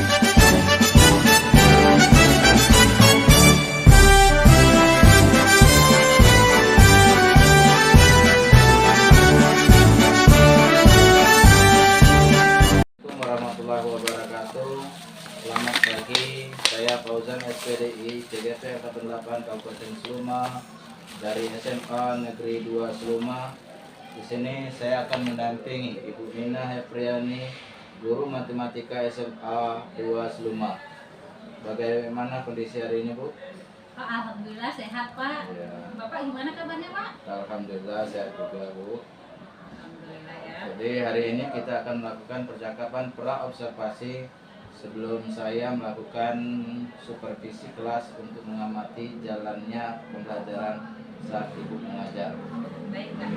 Warahmatullahi wabarakatuh. Selamat pagi, saya Fauzan SPDI CGP Angkatan 8 Kabupaten Seluma dari SMA Negeri 2 Seluma. Di sini saya akan mendampingi Ibu Nina Hepriani, guru matematika SMA 2 Seluma. Bagaimana kondisi hari ini, Bu? Pak, alhamdulillah sehat, Pak. Ya. Bapak gimana kabarnya, Pak? Alhamdulillah sehat juga, Bu. Alhamdulillah ya. Jadi hari ini kita akan melakukan percakapan pra observasi sebelum saya melakukan supervisi kelas untuk mengamati jalannya pembelajaran saat Ibu mengajar. Baik, Pak.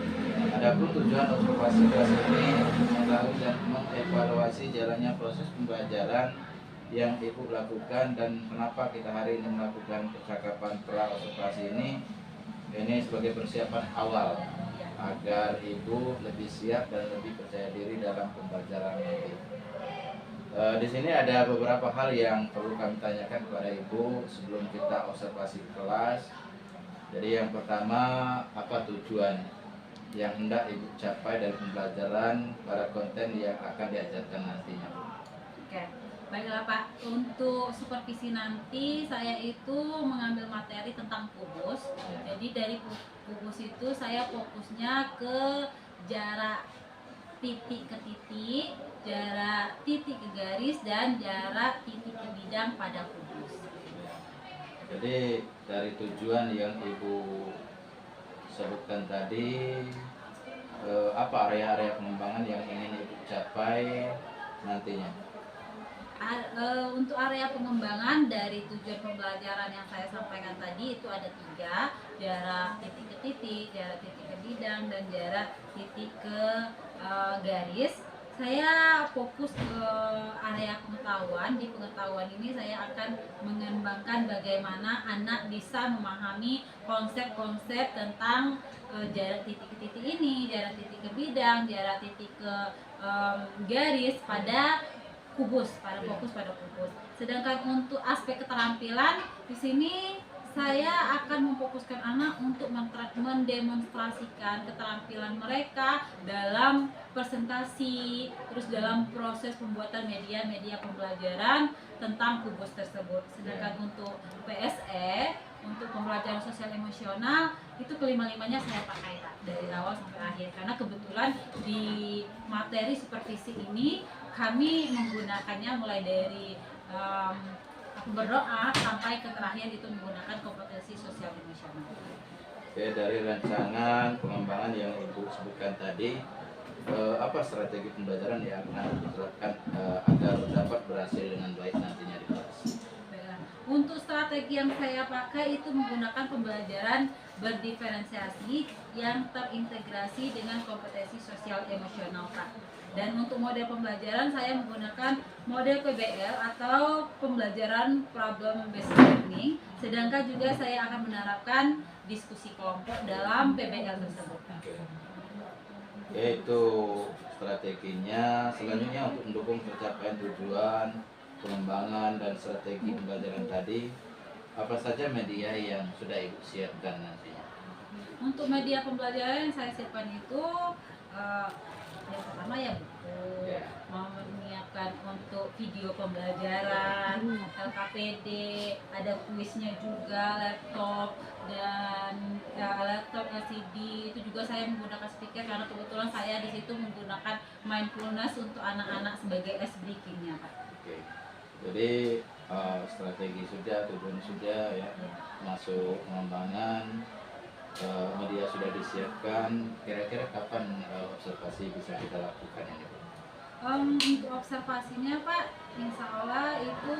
Adapun tujuan observasi kelas ini mengetahui dan mengevaluasi jalannya proses pembelajaran yang Ibu lakukan dan kenapa kita hari ini melakukan percakapan pra observasi ini sebagai persiapan awal agar Ibu lebih siap dan lebih percaya diri dalam pembelajaran nanti. Di sini ada beberapa hal yang perlu kami tanyakan kepada Ibu sebelum kita observasi kelas. Jadi yang pertama, apa tujuan yang hendak Ibu capai dari pembelajaran pada konten yang akan diajarkan nantinya, Bu? Oke. Baiklah, Pak. Untuk supervisi nanti saya itu mengambil materi tentang kubus. Jadi dari kubus itu saya fokusnya ke jarak titik ke titik, jarak titik ke garis, dan jarak titik ke bidang pada kubus. Jadi dari tujuan yang Ibu sebutkan tadi, apa area-area pengembangan yang ingin Ibu capai nantinya? Untuk area pengembangan dari tujuan pembelajaran yang saya sampaikan tadi itu ada 3, jarak titik ke titik, jarak titik ke bidang, dan jarak titik ke garis. Saya fokus ke area pengetahuan. Di pengetahuan ini saya akan mengembangkan bagaimana anak bisa memahami konsep-konsep tentang jarak titik ke titik ini, jarak titik ke bidang, jarak titik ke garis pada kubus, fokus pada kubus. Sedangkan untuk aspek keterampilan di sini saya akan memfokuskan anak untuk mendemonstrasikan keterampilan mereka dalam presentasi, terus dalam proses pembuatan media pembelajaran tentang kubus tersebut. Sedangkan untuk PSE, untuk pembelajaran sosial emosional, itu kelima-limanya saya pakai, Pak, dari awal sampai akhir. Karena kebetulan di materi supervisi ini kami menggunakannya mulai dari berdoa sampai ke terakhir itu menggunakan kompetensi sosial emosional. Oke, dari rancangan pengembangan yang Ibu sebutkan tadi, apa strategi pembelajaran yang akan diterapkan agar dapat berhasil dengan baik nantinya di kelas? Untuk strategi yang saya pakai itu menggunakan pembelajaran berdiferensiasi yang terintegrasi dengan kompetensi sosial emosional, Pak. Dan untuk model pembelajaran saya menggunakan model PBL atau pembelajaran problem based learning. Sedangkan juga saya akan menerapkan diskusi kelompok dalam PBL tersebut. Yaitu strateginya. Selanjutnya untuk mendukung pencapaian tujuan pengembangan dan strategi pembelajaran tadi, apa saja media yang sudah Ibu siapkan nantinya? Untuk media pembelajaran yang saya siapkan itu yang pertama ya buku, mau menyiapkan untuk video pembelajaran, LKPD, ada kuisnya juga, laptop dan laptop LCD. Itu juga saya menggunakan speaker karena kebetulan saya di situ menggunakan mindfulness untuk anak-anak sebagai ice breakingnya, Pak. Oke. Jadi strategi sudah, tujuan sudah ya, masuk pengembangan, media sudah disiapkan. Kira-kira kapan observasi bisa kita lakukan ini, Pak? Untuk observasinya, Pak, insya Allah itu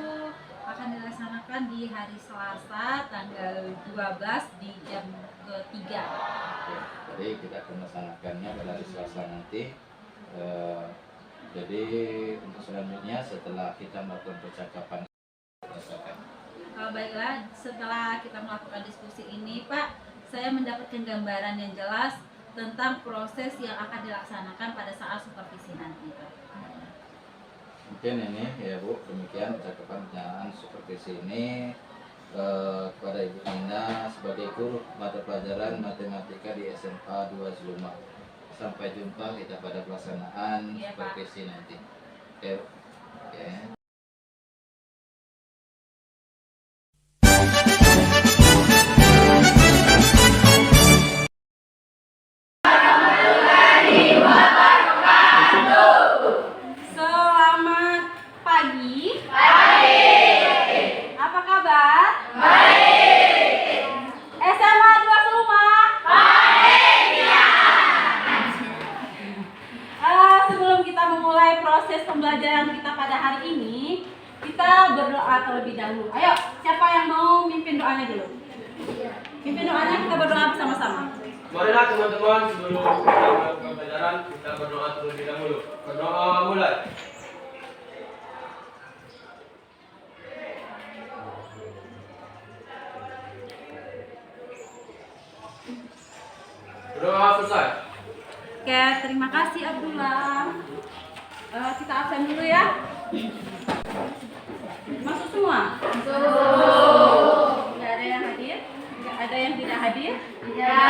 akan dilaksanakan di hari Selasa tanggal 12 di jam ke-3. Oke. Jadi kita akan melaksanakannya pada hari Selasa nanti. Jadi untuk selanjutnya setelah kita melakukan percakapan, baiklah, setelah kita melakukan diskusi ini, Pak, saya mendapatkan gambaran yang jelas tentang proses yang akan dilaksanakan pada saat supervisi nanti, Pak. Mungkin ini ya Bu, demikian percakapan seperti sini kepada Ibu Nina sebagai guru mata pelajaran matematika di SMA 2 Zuluma. Sampai jumpa kita pada pelaksanaan seperti sini nanti. Oke. Oke. Selamat pagi. Apa kabar? SMA 2 Seluma. Sebelum kita memulai proses pembelajaran kita pada hari ini, kita berdoa terlebih dahulu. Ayo, siapa yang mau mimpin doanya dulu? Mimpin doanya, kita berdoa bersama-sama. Marilah teman-teman, sebelum kita melakukan pembelajaran, kita berdoa terlebih dahulu. Berdoa mulai. Berdoa selesai. Oke, terima kasih Abdullah. Kita absen dulu ya. Masuk semua? Masuk. Nggak ada yang hadir? Nggak ada yang tidak hadir? Iya.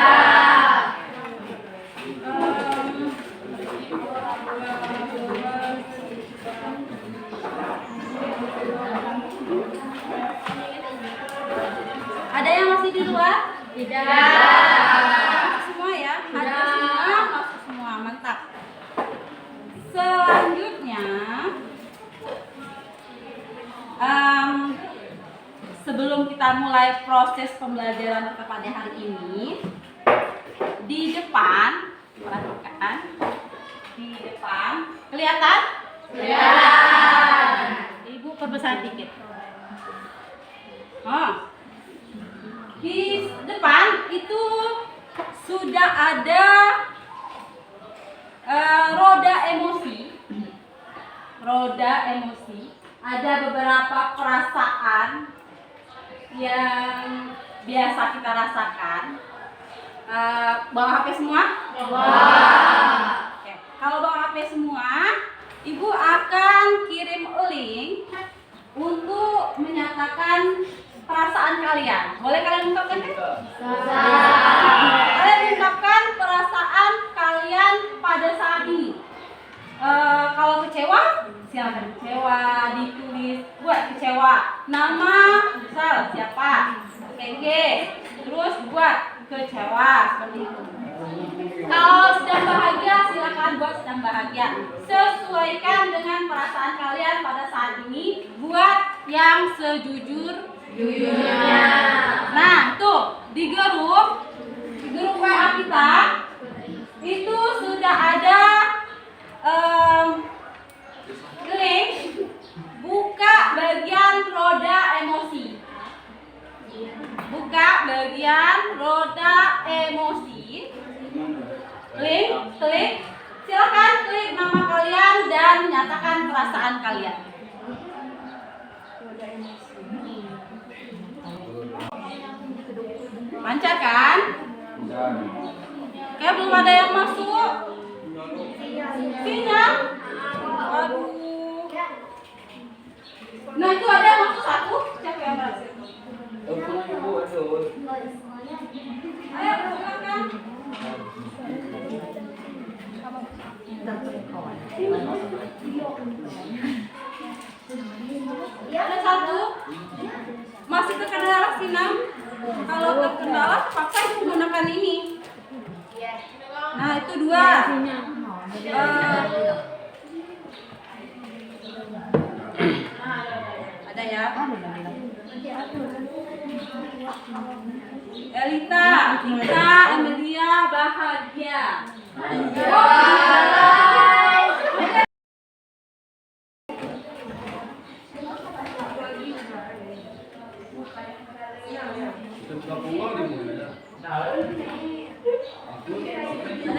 Ada yang masih di luar? Tidak. Semua ya? Hadir semua, masuk semua. Mantap. Selanjutnya, sebelum kita mulai proses pembelajaran kita pada hari ini, di depan, perhatikan, di depan, kelihatan? Kelihatan. Ibu perbesar dikit. Oh. Di depan itu sudah ada roda emosi. Roda emosi. Ada beberapa perasaan yang biasa kita rasakan. Bawa HP semua? Bawa. Oke. Kalau bawa HP semua, Ibu akan kirim link untuk menyatakan perasaan kalian. Boleh kalian ungkapkan? Kalian ungkapkan perasaan kalian pada saat ini. Kalau kecewa, silakan kecewa, ditulis buat kecewa. Nama, misal siapa? Keke. Terus buat kecewa seperti itu. Kalau sedang bahagia, silakan buat sedang bahagia. Sesuaikan dengan perasaan kalian pada saat ini. Buat yang sejujurnya. Nah, tuh di grup WA kita itu sudah ada link buka bagian roda emosi. Buka bagian roda emosi. Klik. Silakan klik nama kalian dan nyatakan perasaan kalian. Lancar kan? Kayak belum ada yang masuk. Sinyal? Aduh. Nah itu ada yang masuk satu. Siapa yang berhasil? Ayo silakan. Ada satu. Masih terkendala sinyal. Kalau terkendala terpaksa menggunakan ini. Nah itu dua. Ada ya? Elita, Emilia, Bahagia.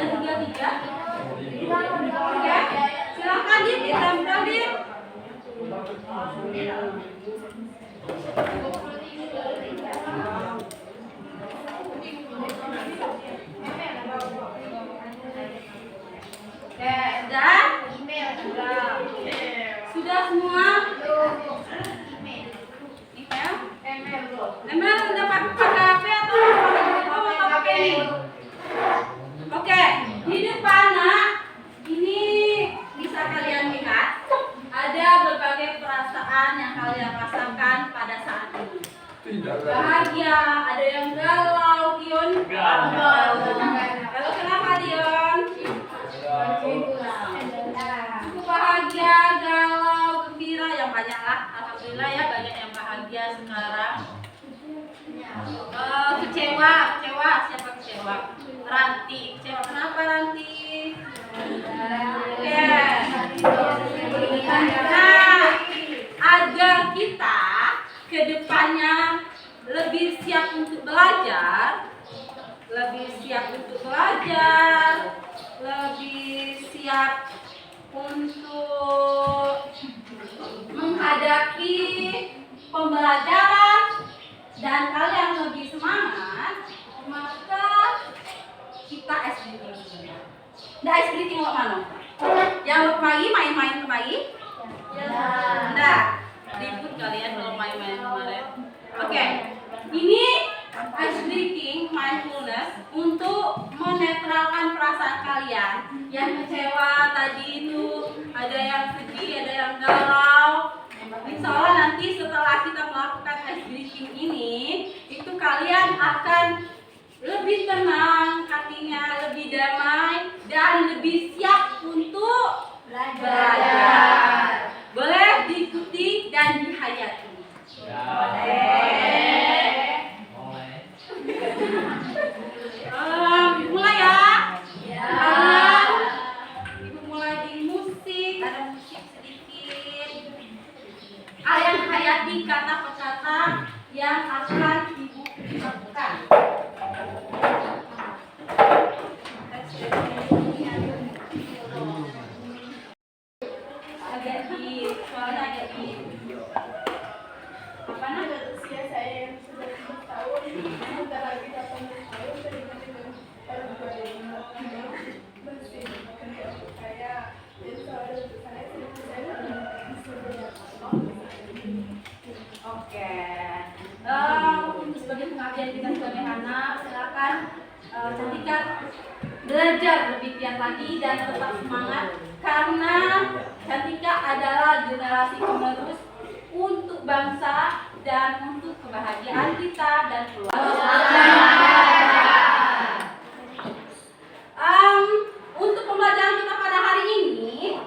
Ada tiga. Oke, silakan ditempel di. Sudah Udah semua? Emel udah pakai HP atau pakai ini? Oke, di depan nak, ini bisa kalian lihat ada berbagai perasaan yang kalian rasakan pada saat ini. Bahagia, ada yang galau, Dion. Galau. Kenapa Dion? Cukup bahagia, galau, gembira, yang banyak lah. Alhamdulillah ya banyak yang bahagia sekarang. Kecewa, siapa kecewa? Ranti, kecewa. Kenapa Ranti? Nah, agar kita ke depannya lebih siap untuk belajar, lebih siap untuk menghadapi pembelajaran dan kalian lebih semangat, maka kita ice breaking. Nah, ice breaking mau mana? Yang kemari main-main kemari? Nah, ribut kalian kalau main-main kemarin. Oke, ini ice breaking mindfulness untuk menetralkan perasaan kalian yang kecewa tadi itu, ada yang sedih, ada yang galau. Insya Allah nanti setelah kita melakukan ice breaking ini, itu kalian akan lebih tenang hatinya, lebih damai, dan lebih siap untuk belajar. Boleh diikuti dan dihayati. Mulai ya. Ibu mulai di musik, ada musik sedikit. Kalian hayati kata per kata yang akan ibu lakukan. Suaranya agak di apa namanya? Usia saya yang sudah 5 tahun, sebentar lagi 18 tahun, saya dengan orang tua yang masih kerja untuk saya, dan soal untuk saya Oke. Untuk sebagai pengabdian kita sebagai anak, silakan Cantika belajar lebih giat lagi dan tetap semangat, karena Cantika adalah generasi penerus untuk bangsa dan untuk kebahagiaan kita dan keluarga. Untuk pembelajaran kita pada hari ini,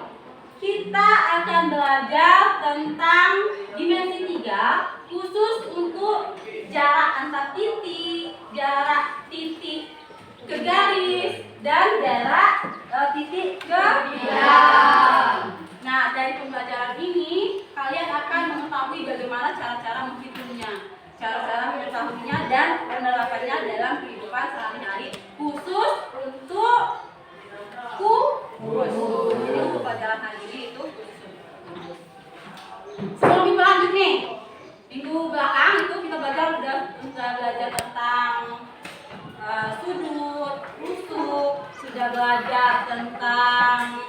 kita akan belajar tentang dimensi 3, khusus untuk jarak antar titik, jarak titik ke garis, dan jarak titik ke bidang. Nah, dari pembelajaran ini kalian akan mengetahui bagaimana cara-cara menghitungnya, cara-cara mengetahuinya dan penerapannya dalam kehidupan sehari-hari, khusus untuk kubus. Jadi untuk pelajaran hari ini itu kubus. Sebelum minggu lanjut nih, minggu belakang itu kita sudah belajar tentang sudut, rusuk, sudah belajar tentang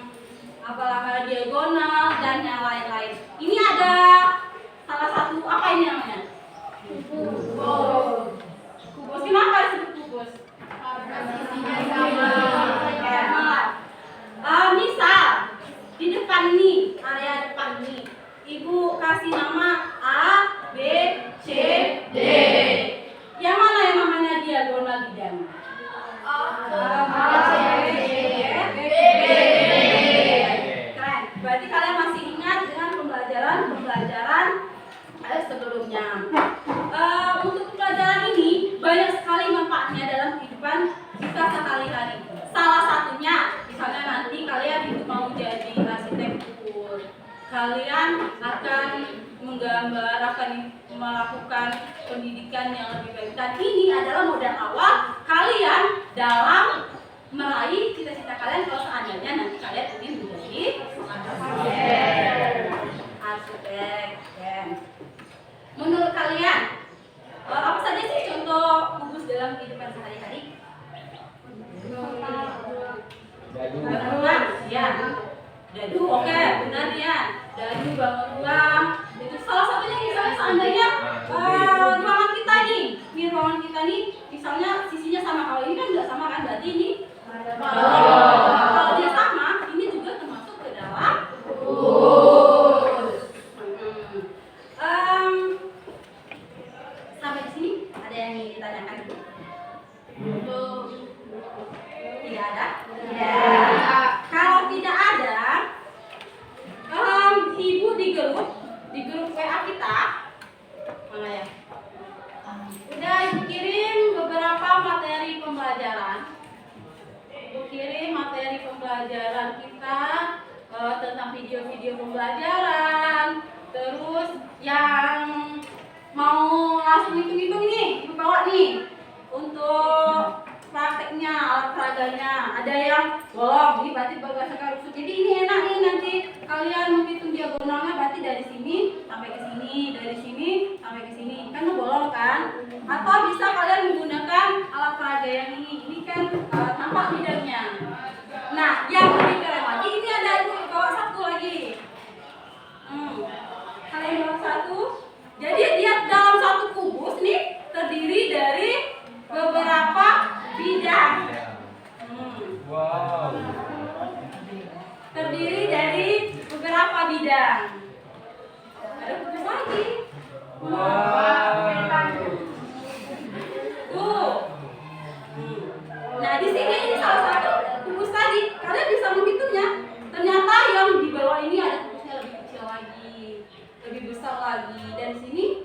apa diagonal dan yang lain-lain. Ini ada salah satu, apa ini namanya? Kubus. Kubus kenapa disebut kubus? Misal di depan ini, area depan ini, ibu kasih nama A, B, C, D. Yang mana yang namanya diagonal bidang? Keren. Berarti kalian masih ingat dengan pembelajaran sebelumnya. Untuk pembelajaran ini banyak sekali manfaatnya dalam kehidupan kita sehari-hari. Salah satunya, misalnya nanti kalian itu mau jadi arsitektur, kalian akan menggambar, akan melakukan pendidikan yang lebih baik. Dan ini adalah modal awal kalian dalam meraih cita-cita kalian kalau seandainya nanti kalian ingin menjadi arsitek. Menurut kalian, apa saja sih contoh kubus dalam kehidupan sehari-hari? Bangunan, ya. Dadu, oke, benar ya. Dadu dibangun ulang. Itu salah satunya misalnya seandainya ruangan kita nih, ruangan kita nih, misalnya sisinya sama. Kalau ini kan nggak sama kan, berarti ini kalau dia sama, ini juga termasuk ke dalam sampai di sini ada yang ingin ditanyakan? Tidak ada? Tidak. Kalau tidak ada, ibu di grup WA kita, mana ya? Udah ibu kirim beberapa materi pembelajaran. Ibu kirim materi pembelajaran kita tentang video-video pembelajaran. Terus yang mau langsung hitung-hitung nih, ibu bawa nih untuk prakteknya, alat peraganya. Ada yang bolong, ini berarti berdasarkan rusuk. Jadi ini enak nih, nanti kalian menghitung diagonalnya berarti dari sini sampai ke sini, dari sini sampai ke sini. Kan bolong kan? Atau bisa kalian menggunakan alat peraga yang ini kan tampak bidangnya. Nah, yang lebih keren lagi, ini ada ibu bawa satu lagi. Kalian bawa satu. Jadi dia dalam satu kubus nih terdiri dari beberapa bidang. Wow. Terdiri dari beberapa bidang. Ada kubus lagi. Tuh. Nah, di sini ini salah satu kubus tadi. Kalian bisa menghitungnya. Ternyata yang di bawah ini ada kubusnya lebih kecil lagi, lebih besar lagi, dan sini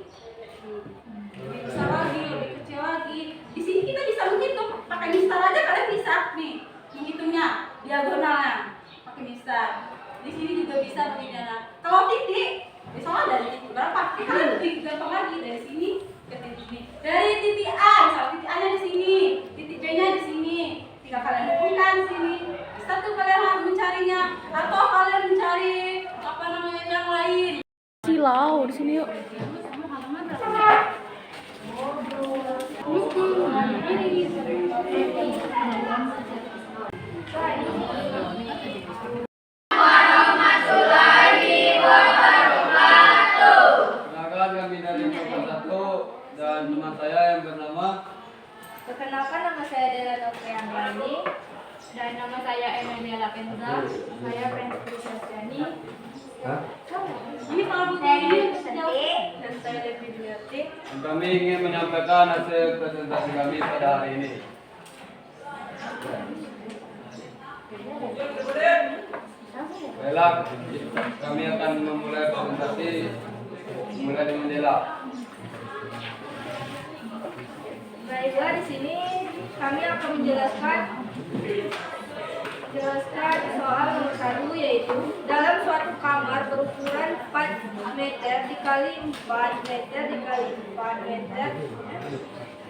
lebih besar lagi, lebih kecil lagi. Di sini kita bisa menghitung pakai mistar aja, kalian bisa nih menghitungnya diagonalnya pakai mistar. Di sini juga bisa menghitungnya. Kalau titik, misalnya dari titik berapa? Kalian lebih gampang lagi dari sini ke titik ini. Dari titik A, misalnya titik A-nya di sini, titik B-nya di sini. Tinggal kalian hubungkan sini. Satu kalian harus mencarinya, atau kalian mencari apa namanya yang lain. Silau di sini yuk. Kenalkan kami dari kelompok 1 dan teman saya yang bernama. Perkenalkan, nama saya Dela Nopriandani dan nama saya Emilia Lapenza. Saya Francis Sastiani. Ini kalau buku ini dan saya Devi Diliati. Dan kami ingin menyampaikan hasil presentasi kami pada hari ini. Baiklah, kami akan memulai presentasi mulai dengan Dela. Baiklah, di sini kami akan menjelaskan soal nomor 1, yaitu dalam suatu kamar berukuran 4 meter dikali 4 meter dikali 4 meter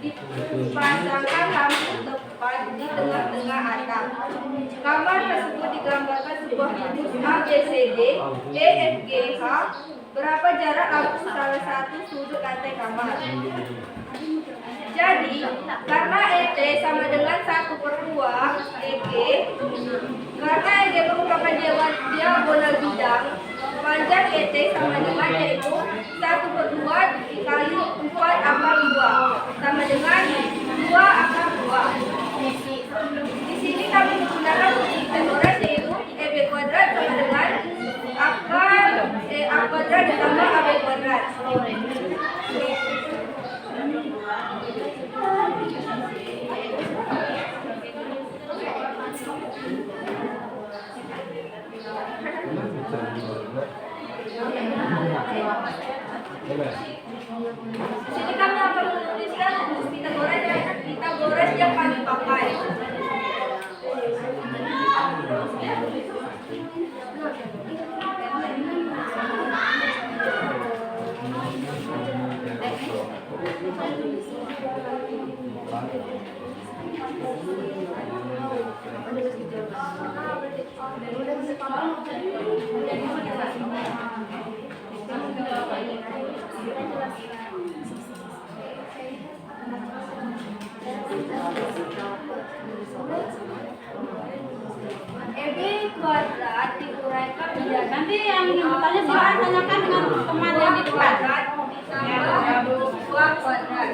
dipasangkan lampu tepat di tengah-tengah atap. Kamar tersebut digambarkan sebuah kubus ABCD, EFGH. Berapa jarak lampu salah satu sudut lantai kamar? Jadi, karena ET sama dengan 1/2 EG, karena EG merupakan diagonal bidang, panjang ET sama dengan yaitu 1/2 dikali 4/2 sama dengan 2/2. Di sini kami menggunakan fungsi Pythagoras, yaitu EB kuadrat sama dengan A kuadrat ditambah AB kuadrat. Di sini kami akan menuliskan rumus Pythagoras yang kami pakai. EB kuadrat diuraikan menjadi Nanti yang bertanya silahkan tanya kuadrat ditambah 2 kuadrat.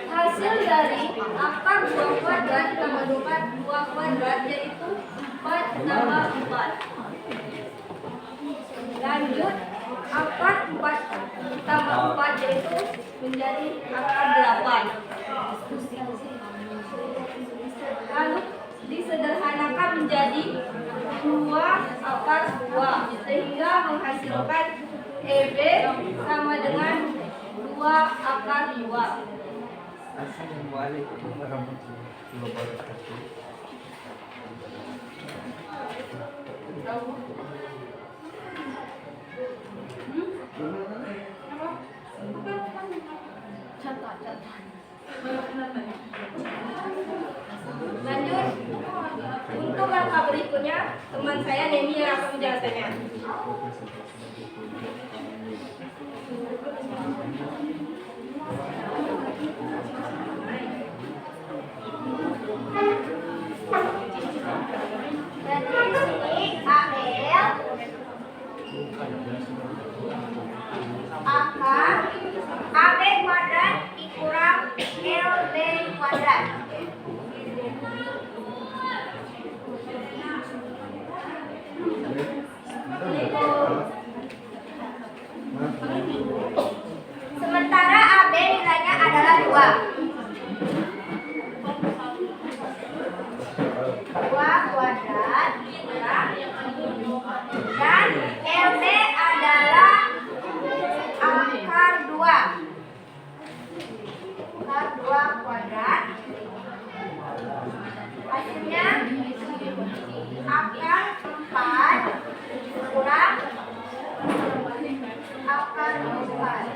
Hasil dari akar 2 kuadrat ditambah 2 kuadrat yaitu 4 tambah 4. Lanjut, akar 4 tambah 4 yaitu menjadi akar 8. Lalu disederhanakan menjadi 2 akar 2 sehingga menghasilkan EB sama dengan 2 akar 2. Assalamualaikum warahmatullahi wabarakatuh. Lanjut, untuk langkah berikutnya teman saya Nemi yang akan menjelaskannya. Jadi ini AL akar AB kuadrat dikurang LB kuadrat. Sementara AB nilainya adalah 2. 2 kuadrat dikurang dan LB adalah akar 2. Akar 2 kuadrat. Hasilnya akar 4 kurang akar 4.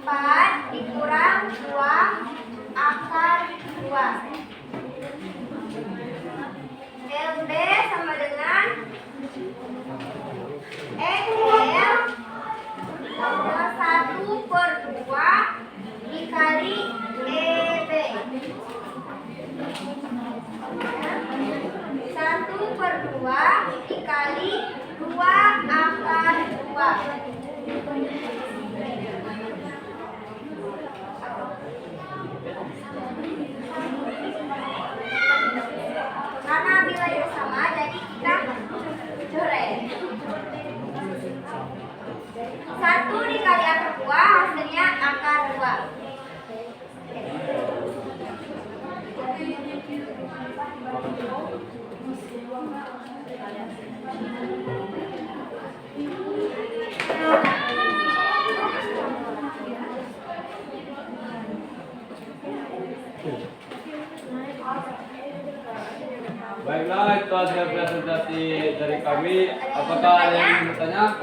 Empat dikurang 2 akar 2. LB sama dengan EL sama 1/2 dikali EB. 1/2 dikali 2 akar 2. Karena nilainya sama, jadi kita coret. 1 dikali akar 2 hasilnya akar 2. Baiklah, itu hasil presentasi dari kami. Apakah ada yang ingin bertanya?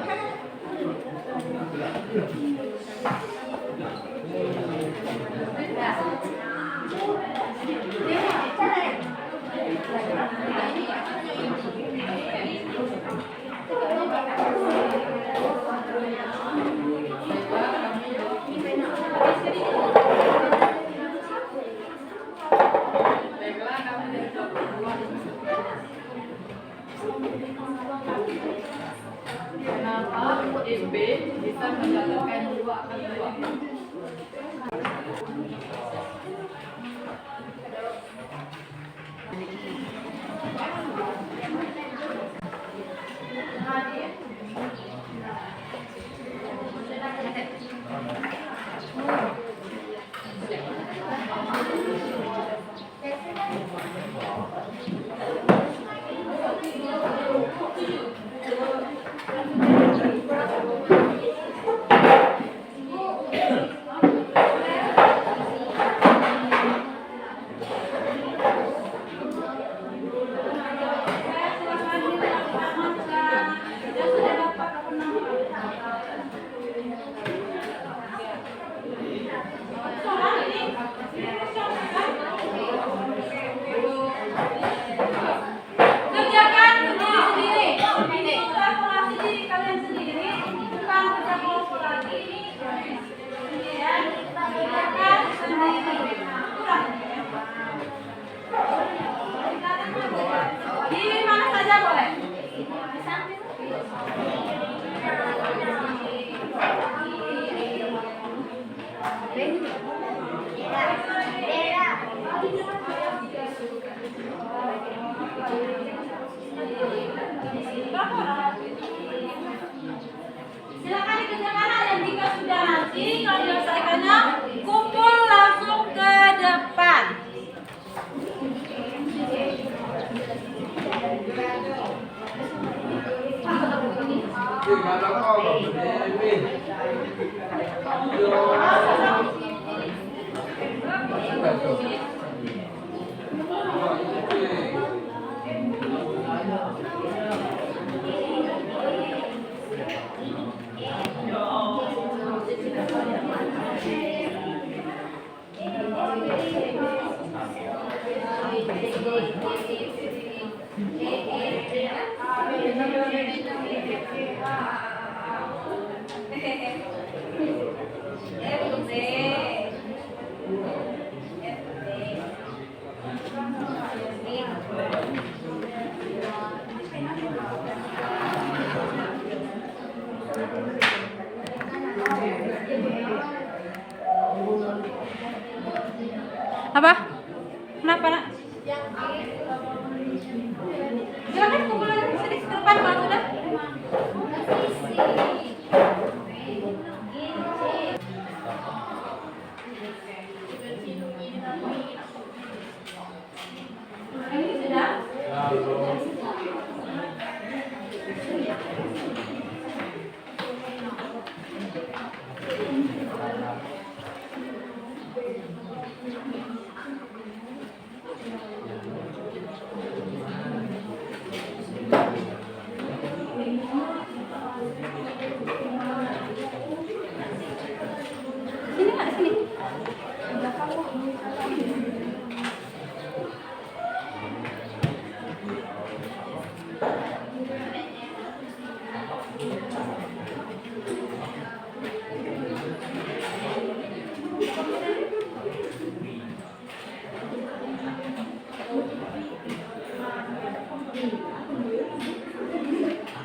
Kenapa MB bisa mendapatkan 2 akar 2? Silakan dikerjakan, dan jika sudah nanti kalau menyelesaikannya kumpul langsung ke depan. Apa? Kenapa, Nak? Silakan kumpulan sedikit ke depan kalau sudah. Ini sudah. Sini nggak di sini?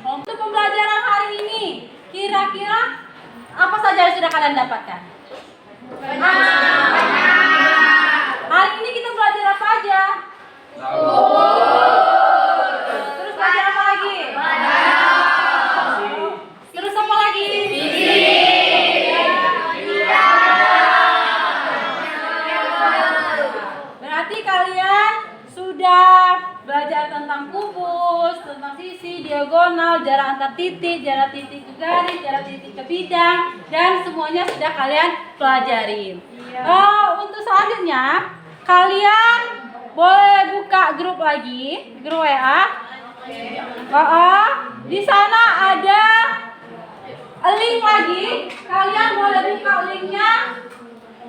Untuk pembelajaran hari ini, kira-kira apa saja yang sudah kalian dapatkan? Hari ini kita belajar apa aja? Terus belajar apa lagi? Terus apa lagi? Berarti kalian sudah belajar tentang kubus, tentang sisi, diagonal, jarak antar titik, jarak titik ke garis, jarak titik ke bidang, dan semuanya sudah kalian pelajarin. Untuk selanjutnya, kalian boleh buka grup lagi, grup WA. Di sana ada link lagi, kalian boleh buka linknya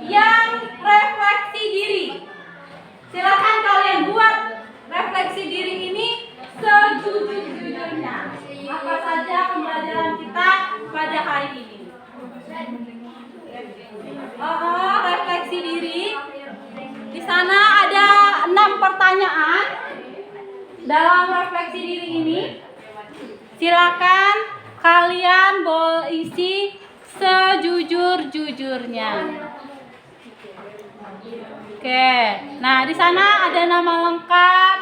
yang refleksi diri. Silakan kalian buat refleksi diri ini sejujur-jujurnya. Apa saja pembelajaran kita pada hari ini? Refleksi diri. Di sana ada 6 pertanyaan dalam refleksi diri ini. Silakan kalian boleh isi sejujur-jujurnya. Oke, nah di sana ada nama lengkap.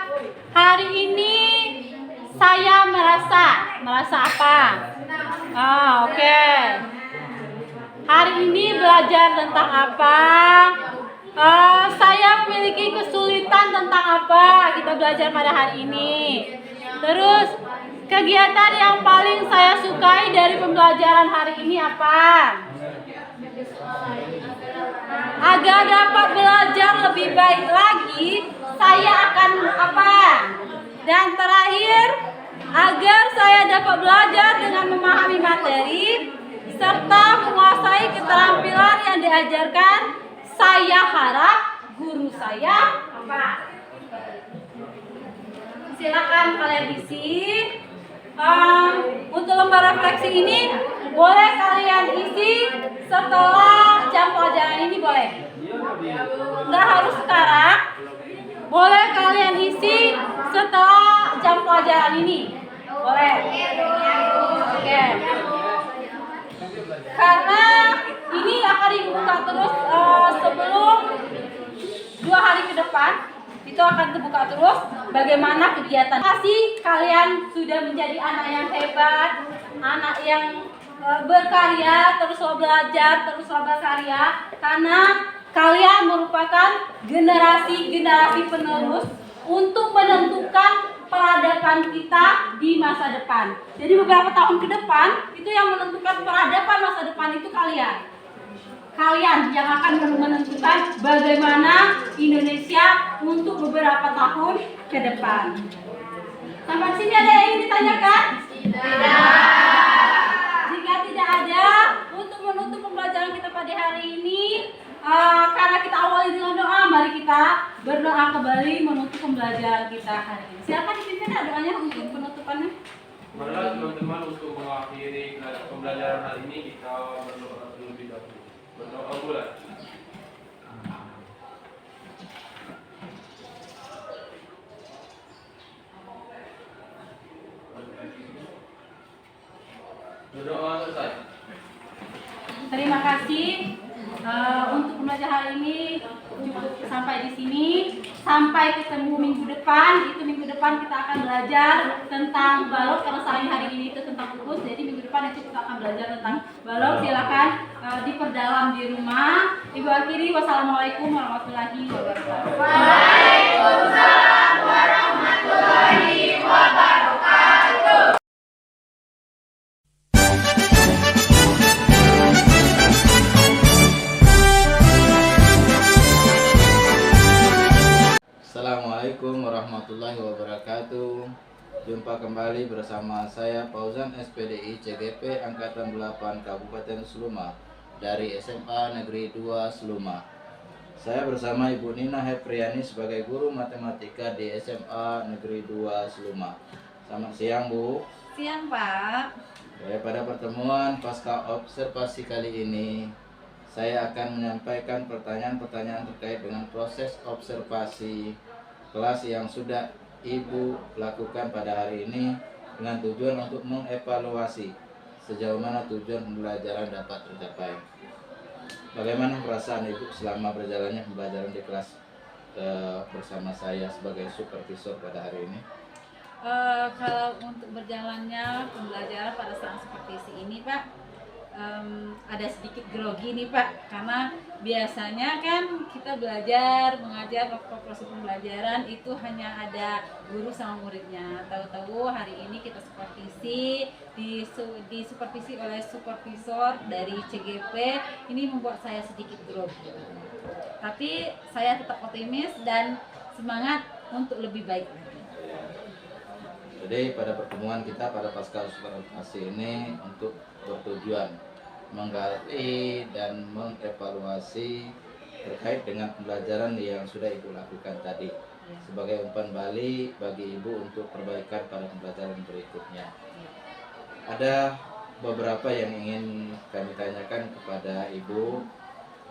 Hari ini saya merasa apa? Oke. Hari ini belajar tentang apa? Saya memiliki kesulitan tentang apa? Kita belajar pada hari ini. Terus kegiatan yang paling saya sukai dari pembelajaran hari ini apa? Agar dapat belajar lebih baik lagi, saya akan apa? Dan terakhir, agar saya dapat belajar dengan memahami materi serta menguasai keterampilan yang diajarkan, saya harap guru saya apa? Silakan kalian isi. Untuk lembar refleksi ini boleh kalian isi setelah jam pelajaran ini, boleh. Nggak harus sekarang. Boleh kalian isi setelah jam pelajaran ini, boleh. Oke. Karena ini akan dibuka terus itu akan terbuka terus bagaimana kegiatan. Terima kasih kalian sudah menjadi anak yang hebat, anak yang berkarya, teruslah belajar, teruslah berkarya, karena kalian merupakan generasi-generasi penerus untuk menentukan peradaban kita di masa depan. Jadi beberapa tahun ke depan itu yang menentukan peradaban masa depan itu kalian. Kalian yang akan menentukan bagaimana Indonesia untuk beberapa tahun ke depan. Sampai sini ada yang ingin ditanyakan? Tidak. Jika tidak ada, untuk menutup pembelajaran kita pada hari ini, karena kita awali dengan doa, mari kita berdoa kembali menutup pembelajaran kita hari ini. Silakan dipimpin doanya untuk penutupannya. Marilah teman-teman, untuk mengakhiri pembelajaran hari ini kita berdoa terlebih dahulu. Berdoa mulai. Berdoa selesai. Terima kasih untuk pembelajaran hari ini cukup sampai di sini. Sampai ketemu minggu depan. Itu minggu depan kita akan belajar tentang balok, karena hari ini itu tentang kukus. Jadi minggu depan itu kita akan belajar tentang balok. Silakan diperdalam di rumah. Ibu akhiri, wassalamualaikum warahmatullahi wabarakatuh. Waalaikumsalam warahmatullahi wabarakatuh. Assalamualaikum warahmatullahi wabarakatuh. Jumpa kembali bersama saya Fauzan SPDI CGP Angkatan 8 Kabupaten Seluma dari SMA Negeri 2 Seluma. Saya bersama Ibu Nina Hepriani sebagai guru matematika di SMA Negeri 2 Seluma. Selamat siang, Bu. Siang, Pak. Pada pertemuan pasca observasi kali ini, saya akan menyampaikan pertanyaan-pertanyaan terkait dengan proses observasi kelas yang sudah Ibu lakukan pada hari ini dengan tujuan untuk mengevaluasi sejauh mana tujuan pembelajaran dapat tercapai. Bagaimana perasaan Ibu selama berjalannya pembelajaran di kelas bersama saya sebagai supervisor pada hari ini? Kalau untuk berjalannya pembelajaran pada saat seperti ini, Pak, ada sedikit grogi nih, Pak, karena biasanya kan kita mengajar waktu proses pembelajaran itu hanya ada guru sama muridnya. Tahu-tahu hari ini kita supervisi, disupervisi oleh supervisor dari CGP. Ini membuat saya sedikit grogi. Tapi saya tetap optimis dan semangat untuk lebih baik lagi. Jadi pada pertemuan kita pada pasca observasi ini untuk bertujuan menggali dan mengevaluasi terkait dengan pembelajaran yang sudah Ibu lakukan tadi sebagai umpan balik bagi Ibu untuk perbaikan pada pembelajaran berikutnya. Ada beberapa yang ingin kami tanyakan kepada Ibu.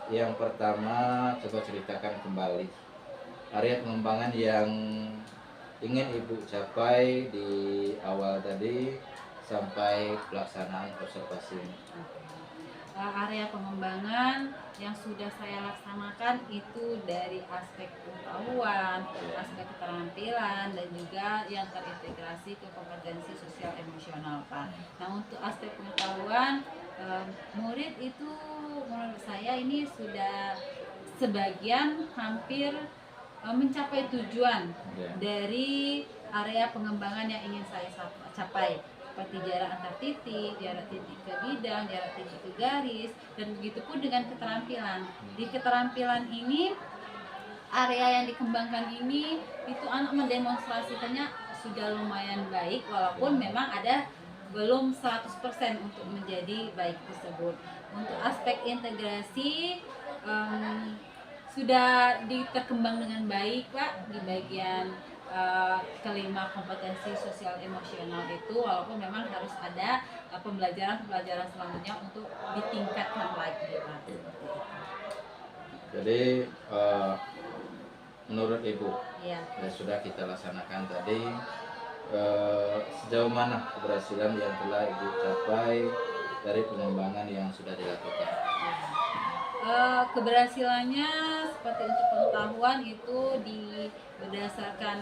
Yang pertama, coba ceritakan kembali area pengembangan yang ingin Ibu capai di awal tadi sampai pelaksanaan observasi ini. Area pengembangan yang sudah saya laksanakan itu dari aspek pengetahuan, aspek keterampilan, dan juga yang terintegrasi ke kompetensi sosial emosional, Pak. Nah, untuk aspek pengetahuan, murid itu menurut saya ini sudah sebagian hampir mencapai tujuan dari area pengembangan yang ingin saya capai, seperti jarak antar titik, jarak titik ke bidang, jarak titik ke garis, dan begitu pun dengan keterampilan. Di keterampilan ini, area yang dikembangkan ini, itu anak mendemonstrasikannya sudah lumayan baik, walaupun memang ada belum 100% untuk menjadi baik tersebut. Untuk aspek integrasi, sudah terkembang dengan baik, Pak, di bagian kelima kompetensi sosial emosional itu, walaupun memang harus ada pembelajaran selanjutnya untuk ditingkatkan lagi, Pak. Jadi menurut Ibu, Ya. yang sudah kita laksanakan tadi, sejauh mana keberhasilan yang telah Ibu capai dari pengembangan yang sudah dilakukan? Keberhasilannya seperti untuk pengetahuan itu berdasarkan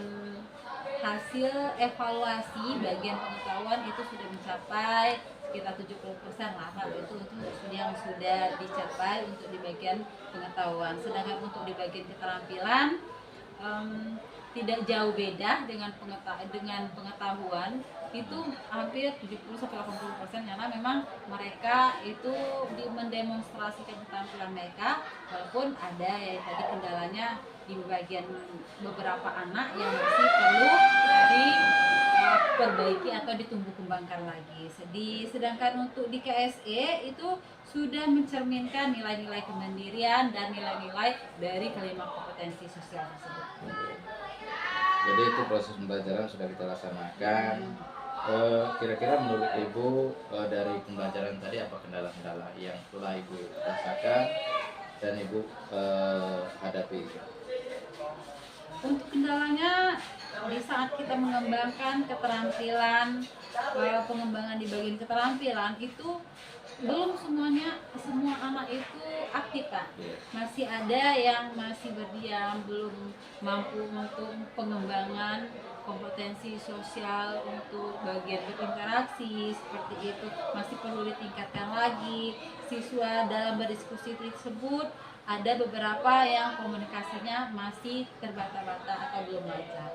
hasil evaluasi bagian pengetahuan itu sudah mencapai sekitar 70% lah Pak. Itu yang sudah dicapai untuk di bagian pengetahuan. Sedangkan untuk di bagian keterampilan tidak jauh beda dengan pengetahuan itu hampir 70-80% karena memang mereka itu mendemonstrasikan keterampilan mereka, walaupun ada ya tadi kendalanya di bagian beberapa anak yang masih perlu diperbaiki atau ditumbuh kembangkan lagi. Sedangkan untuk di KSE itu sudah mencerminkan nilai-nilai kemandirian dan nilai-nilai dari kelima kompetensi sosial tersebut. Jadi itu proses pembelajaran sudah kita laksanakan. Kira-kira menurut Ibu dari pembelajaran tadi apa kendala-kendala yang telah Ibu rasakan dan Ibu hadapi? Untuk kendalanya di saat kita mengembangkan keterampilan, pengembangan di bagian keterampilan itu belum semua anak itu aktif Pak. Masih ada yang masih berdiam, belum mampu untuk pengembangan kompetensi sosial untuk bagian berinteraksi seperti itu masih perlu ditingkatkan lagi. Siswa dalam berdiskusi tersebut ada beberapa yang komunikasinya masih terbata-bata atau belum lancar.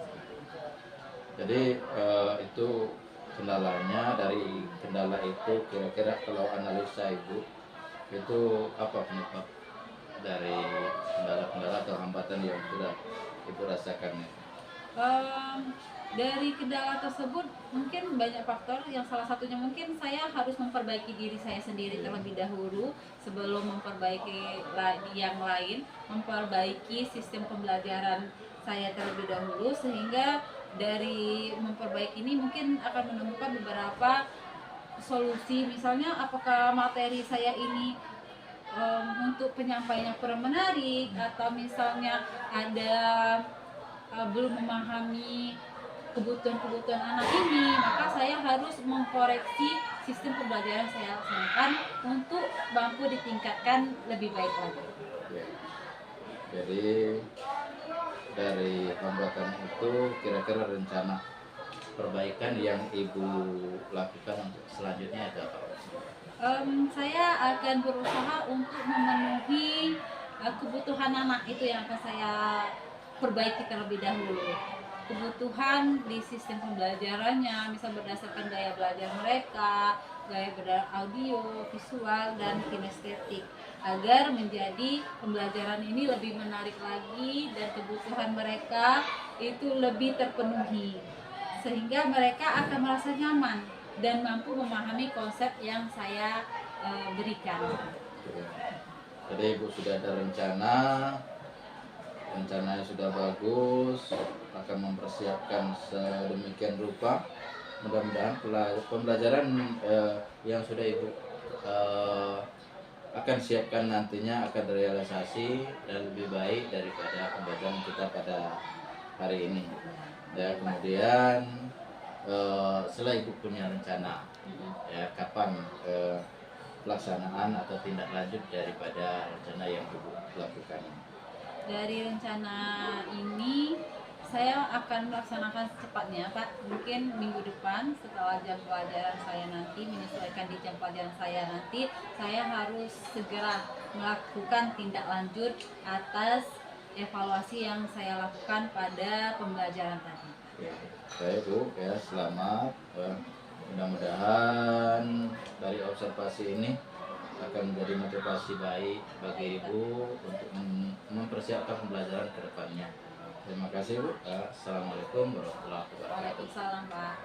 Jadi itu kendalanya. Dari kendala itu kira-kira kalau analisa Ibu itu apa penyebab dari kendala-kendala atau hambatan yang sudah Ibu rasakan? Dari kendala tersebut mungkin banyak faktor, yang salah satunya mungkin saya harus memperbaiki diri saya sendiri terlebih dahulu sebelum memperbaiki yang lain, memperbaiki sistem pembelajaran saya terlebih dahulu, sehingga dari memperbaiki ini mungkin akan menemukan beberapa solusi. Misalnya apakah materi saya ini untuk penyampaiannya kurang menarik, atau misalnya ada belum memahami kebutuhan anak ini, maka saya harus mengkoreksi sistem pembelajaran saya laksanakan untuk mampu ditingkatkan lebih baik lagi. Ya. Jadi dari hambatan itu kira-kira rencana perbaikan yang Ibu lakukan untuk selanjutnya ada apa? Saya akan berusaha untuk memenuhi kebutuhan anak itu yang akan saya perbaiki terlebih dahulu. Kebutuhan di sistem pembelajarannya, misal berdasarkan gaya belajar mereka, gaya belajar audio, visual, dan kinestetik, agar menjadi pembelajaran ini lebih menarik lagi dan kebutuhan mereka itu lebih terpenuhi, sehingga mereka akan merasa nyaman dan mampu memahami konsep yang saya berikan. Jadi Ibu sudah ada rencananya sudah bagus, akan mempersiapkan sedemikian rupa. Mudah-mudahan pembelajaran yang sudah Ibu akan siapkan nantinya akan terrealisasi dan lebih baik daripada pembelajaran kita pada hari ini. Ya, kemudian setelah Ibu punya rencana ya kapan pelaksanaan atau tindak lanjut daripada rencana yang Ibu lakukan? Dari rencana ini saya akan melaksanakan secepatnya Pak, mungkin minggu depan setelah jam pelajaran saya nanti, menyesuaikan di jam pelajaran saya nanti, saya harus segera melakukan tindak lanjut atas evaluasi yang saya lakukan pada pembelajaran tadi. Baik Bu, ya selamat. Mudah-mudahan dari observasi ini akan menjadi motivasi baik bagi Ibu untuk mempersiapkan pembelajaran ke depannya. Terima kasih Bu. Assalamualaikum warahmatullahi wabarakatuh. Waalaikumsalam Pak.